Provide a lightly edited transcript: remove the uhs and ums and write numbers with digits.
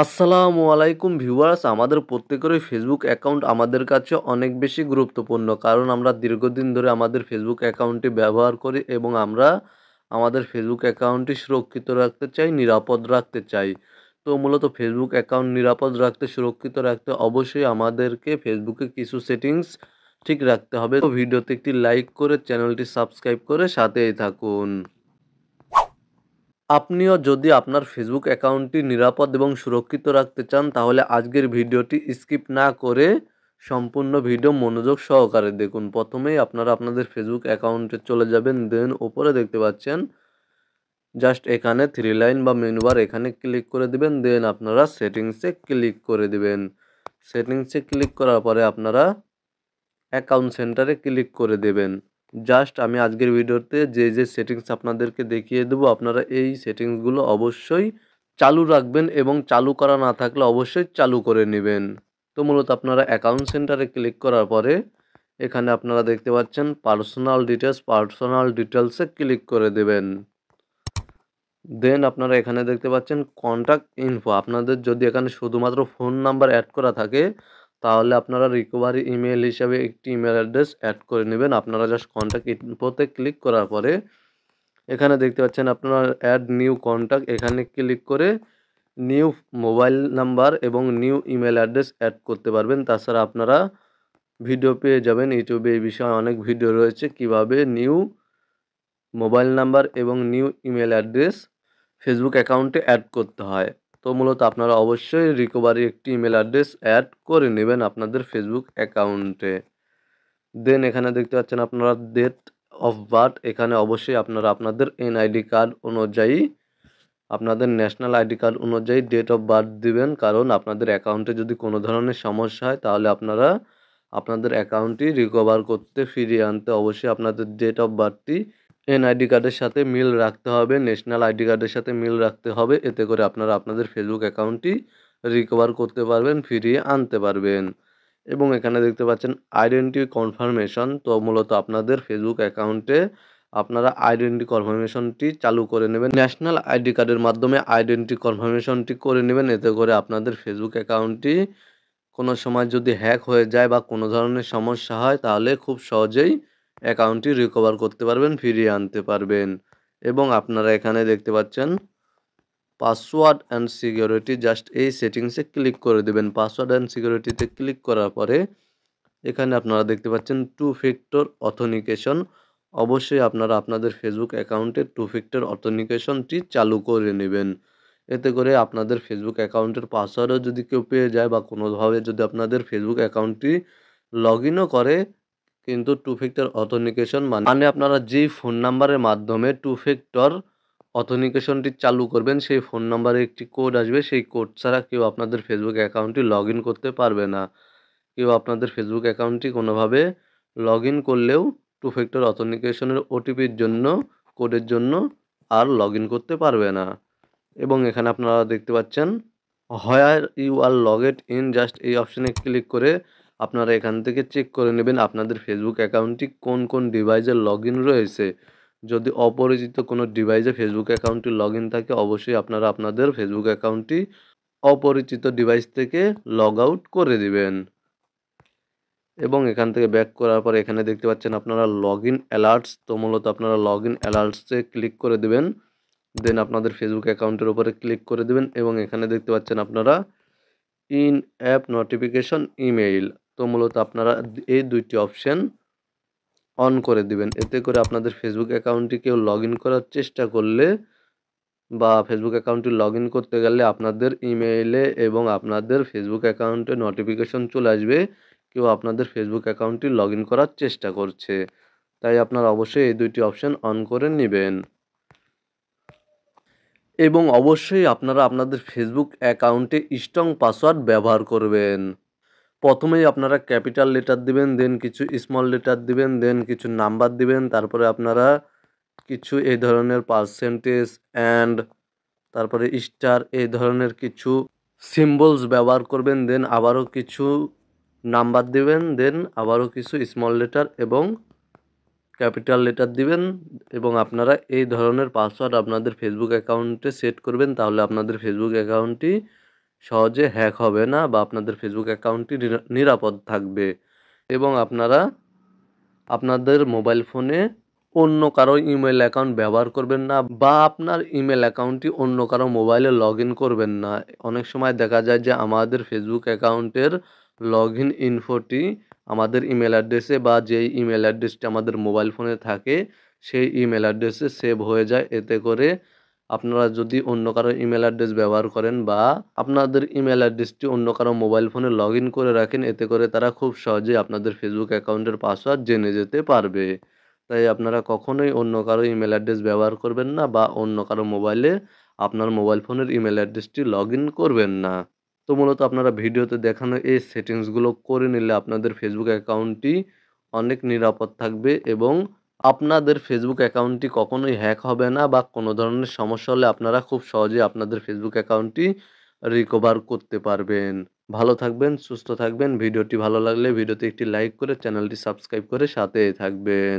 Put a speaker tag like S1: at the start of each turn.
S1: আসসালামু আলাইকুম ভিউয়ার্স, আমাদের প্রত্যেকেরই ফেসবুক অ্যাকাউন্ট আমাদের কাছে অনেক বেশি গুরুত্বপূর্ণ। কারণ আমরা দীর্ঘদিন ধরে আমাদের ফেসবুক অ্যাকাউন্টটি ব্যবহার করি এবং আমরা আমাদের ফেসবুক অ্যাকাউন্টটি সুরক্ষিত রাখতে চাই, নিরাপদ রাখতে চাই। তো মূলত ফেসবুক অ্যাকাউন্ট নিরাপদ রাখতে, সুরক্ষিত রাখতে অবশ্যই আমাদেরকে ফেসবুকে কিছু সেটিংস ঠিক রাখতে হবে। তো ভিডিওতে একটি লাইক করে চ্যানেলটি সাবস্ক্রাইব করে সাথেই থাকুন। আপনিও যদি আপনার ফেসবুক অ্যাকাউন্টটি নিরাপদ এবং সুরক্ষিত রাখতে চান, তাহলে আজকের ভিডিওটি স্কিপ না করে সম্পূর্ণ ভিডিও মনোযোগ সহকারে দেখুন। প্রথমেই আপনারা আপনাদের ফেসবুক অ্যাকাউন্টে চলে যাবেন, দেন উপরে দেখতে পাচ্ছেন জাস্ট এখানে থ্রি লাইন বা মেনু বার, এখানে ক্লিক করে দিবেন। দেন আপনারা সেটিংসে ক্লিক করে দিবেন। সেটিংসে ক্লিক করার পরে আপনারা অ্যাকাউন্ট সেন্টারে ক্লিক করে দেবেন। জাস্ট আমি আজকের ভিডিওতে যে সেটিংস আপনাদেরকে দেখিয়ে দেবো, আপনারা এই সেটিংসগুলো অবশ্যই চালু রাখবেন এবং চালু করা না থাকলে অবশ্যই চালু করে নেবেন। তো মূলত আপনারা অ্যাকাউন্ট সেন্টারে ক্লিক করার পরে এখানে আপনারা দেখতে পাচ্ছেন পার্সোনাল ডিটেলসে ক্লিক করে দেবেন। দেন আপনারা এখানে দেখতে পাচ্ছেন কন্টাক্ট ইনফো। আপনাদের যদি এখানে শুধুমাত্র ফোন নাম্বার অ্যাড করা থাকে, তাহলে আপনারা রিকভারি ইমেল হিসাবে একটি ইমেল অ্যাড্রেস অ্যাড করে নেবেন। আপনারা জাস্ট কন্টাক্ট ইনফোতে ক্লিক করার পরে এখানে দেখতে পাচ্ছেন আপনারা অ্যাড নিউ কন্টাক্ট, এখানে ক্লিক করে নিউ মোবাইল নাম্বার এবং নিউ ইমেল অ্যাড্রেস অ্যাড করতে পারবেন। তাছাড়া আপনারা ভিডিও পেয়ে যাবেন ইউটিউবে, এই বিষয়ে অনেক ভিডিও রয়েছে কিভাবে নিউ মোবাইল নাম্বার এবং নিউ ইমেল অ্যাড্রেস ফেসবুক অ্যাকাউন্টে অ্যাড করতে হয়। তো মূলত আপনারা অবশ্যই রিকভারি একটি ইমেল অ্যাড্রেস অ্যাড করে নেবেন আপনাদের ফেসবুক অ্যাকাউন্টে। দেন এখানে দেখতে পাচ্ছেন আপনারা ডেট অফ বার্থ, এখানে অবশ্যই আপনারা আপনাদের এনআইডি কার্ড অনুযায়ী, আপনাদের ন্যাশনাল আইডি কার্ড অনুযায়ী ডেট অফ বার্থ দিবেন। কারণ আপনাদের অ্যাকাউন্টে যদি কোনো ধরনের সমস্যা হয়, তাহলে আপনারা আপনাদের অ্যাকাউন্টটি রিকভার করতে, ফিরিয়ে আনতে অবশ্যই আপনাদের ডেট অফ বার্থটি এনআইডি কার্ডের সাথে মিল রাখতে হবে, ন্যাশনাল আইডি কার্ডের সাথে মিল রাখতে হবে। এতে করে আপনারা আপনাদের ফেসবুক অ্যাকাউন্টটি রিকভার করতে পারবেন, ফিরিয়ে আনতে পারবেন। এবং এখানে দেখতে পাচ্ছেন আইডেন্টি কনফার্মেশন। তো মূলত আপনাদের ফেসবুক অ্যাকাউন্টে আপনারা আইডেন্টি কনফার্মেশনটি চালু করে নেবেন। ন্যাশনাল আইডি কার্ডের মাধ্যমে আইডেন্টি কনফার্মেশনটি করে নেবেন। এতে করে আপনাদের ফেসবুক অ্যাকাউন্টটি কোনো সময় যদি হ্যাক হয়ে যায় বা কোনো ধরনের সমস্যা হয়, তাহলে খুব সহজেই অ্যাকাউন্টটি রিকভার করতে পারবেন, ফিরিয়ে আনতে পারবেন। এবং আপনারা এখানে দেখতে পাচ্ছেন পাসওয়ার্ড অ্যান্ড সিকিউরিটি, জাস্ট এই সেটিংসে ক্লিক করে দেবেন। পাসওয়ার্ড অ্যান্ড সিকিউরিটিতে ক্লিক করার পরে এখানে আপনারা দেখতে পাচ্ছেন টু ফ্যাক্টর অথেন্টিকেশন। অবশ্যই আপনারা আপনাদের ফেসবুক অ্যাকাউন্টে টু ফ্যাক্টর অথেন্টিকেশনটি চালু করে নেবেন। এতে করে আপনাদের ফেসবুক অ্যাকাউন্টের পাসওয়ার্ডও যদি কেউ পেয়ে যায় বা কোনোভাবে যদি আপনাদের ফেসবুক অ্যাকাউন্টটি লগ ইনও করে, কিন্তু টু ফ্যাক্টর অথেন্টিকেশন মানে আপনারা যেই ফোন নাম্বারের মাধ্যমে টু ফ্যাক্টর অথেন্টিকেশনটি চালু করবেন, সেই ফোন নাম্বারে একটি কোড আসবে। সেই কোড ছাড়া কেউ আপনাদের ফেসবুক অ্যাকাউন্টটি লগ ইন করতে পারবে না। কেউ আপনাদের ফেসবুক অ্যাকাউন্টটি কোনোভাবে লগ ইন করলেও টু ফ্যাক্টর অথেন্টিকেশনের ওটিপির জন্য, কোডের জন্য আর লগ ইন করতে পারবে না। এবং এখানে আপনারা দেখতে পাচ্ছেন where you are logged in, just এই অপশানে ক্লিক করে আপনারা এখান থেকে চেক করে নেবেন আপনাদের ফেসবুক অ্যাকাউন্টটি কোন কোন ডিভাইসে লগ ইন রয়েছে। যদি অপরিচিত কোনো ডিভাইসে ফেসবুক অ্যাকাউন্টটি লগ ইন থাকে, অবশ্যই আপনারা আপনাদের ফেসবুক অ্যাকাউন্টটি অপরিচিত ডিভাইস থেকে লগ আউট করে দিবেন। এবং এখান থেকে ব্যাক করার পর এখানে দেখতে পাচ্ছেন আপনারা লগইন অ্যালার্টস। তো মূলত আপনারা লগইন অ্যালার্টসে ক্লিক করে দিবেন। দেন আপনাদের ফেসবুক অ্যাকাউন্টের উপরে ক্লিক করে দিবেন এবং এখানে দেখতে পাচ্ছেন আপনারা ইন অ্যাপ নোটিফিকেশন ইমেইল। তো মূলত আপনারা এই দুইটি অপশন অন করে দিবেন। এতে করে আপনাদের ফেসবুক অ্যাকাউন্টটি কেউ লগ ইন করার চেষ্টা করলে বা ফেসবুক অ্যাকাউন্টটি লগ ইন করতে গেলে আপনাদের ইমেইলে এবং আপনাদের ফেসবুক অ্যাকাউন্টে নোটিফিকেশন চলে আসবে কেউ আপনাদের ফেসবুক অ্যাকাউন্টটি লগ ইন করার চেষ্টা করছে। তাই আপনারা অবশ্যই এই দুইটি অপশন অন করে নেবেন। এবং অবশ্যই আপনারা আপনাদের ফেসবুক অ্যাকাউন্টে স্ট্রং পাসওয়ার্ড ব্যবহার করবেন। প্রথমেই আপনারা ক্যাপিটাল লেটার দিবেন, দেন কিছু স্মল লেটার দিবেন, দেন কিছু নাম্বার দিবেন। তারপরে আপনারা কিছু এই ধরনের পার্সেন্টেজ অ্যান্ড তারপরে স্টার এই ধরনের কিছু সিম্বলস ব্যবহার করবেন। দেন আবারও কিছু নাম্বার দিবেন, দেন আবারও কিছু স্মল লেটার এবং ক্যাপিটাল লেটার দিবেন। এবং আপনারা এই ধরনের পাসওয়ার্ড আপনাদের ফেসবুক অ্যাকাউন্টে সেট করবেন, তাহলে আপনাদের ফেসবুক অ্যাকাউন্টটি সহজে হ্যাক হবে না বা আপনাদের ফেসবুক অ্যাকাউন্টটি নিরাপদ থাকবে এবং আপনারা আপনাদের মোবাইল ফোনে অন্য কারো ইমেল অ্যাকাউন্ট ব্যবহার করবেন না বা আপনার ইমেল অ্যাকাউন্টটি অন্য কারো মোবাইলে লগইন করবেন না। অনেক সময় দেখা যায় যে আমাদের ফেসবুক অ্যাকাউন্টের লগইন ইনফোটি আমাদের ইমেল অ্যাড্রেসে বা যেই ইমেল অ্যাড্রেসটি আমাদের মোবাইল ফোনে থাকে সেই ইমেল অ্যাড্রেসে সেভ হয়ে যায়। এতে করে আপনারা যদি অন্য কারো ইমেল অ্যাড্রেস ব্যবহার করেন বা আপনাদের ইমেল অ্যাড্রেসটি অন্য কারো মোবাইল ফোনে লগইন করে রাখেন, এতে করে তারা খুব সহজেই আপনাদের ফেসবুক অ্যাকাউন্টের পাসওয়ার্ড জেনে যেতে পারবে। তাই আপনারা কখনোই অন্য কারো ইমেল অ্যাড্রেস ব্যবহার করবেন না বা অন্য কারো মোবাইলে আপনার মোবাইল ফোনের ইমেল অ্যাড্রেসটি লগইন করবেন না। তো মূলত আপনারা ভিডিওতে দেখানো এই সেটিংসগুলো করে নিলে আপনাদের ফেসবুক অ্যাকাউন্টটি অনেক নিরাপদ থাকবে এবং আপনাদের ফেসবুক অ্যাকাউন্টটি কখনোই হ্যাক হবে না বা কোনো ধরনের সমস্যা হলে আপনারা খুব সহজেই আপনাদের ফেসবুক অ্যাকাউন্টটি রিকভার করতে পারবেন। ভালো থাকবেন, সুস্থ থাকবেন। ভিডিওটি ভালো লাগলে ভিডিওতে একটি লাইক করে চ্যানেলটি সাবস্ক্রাইব করে সাথেই থাকবেন।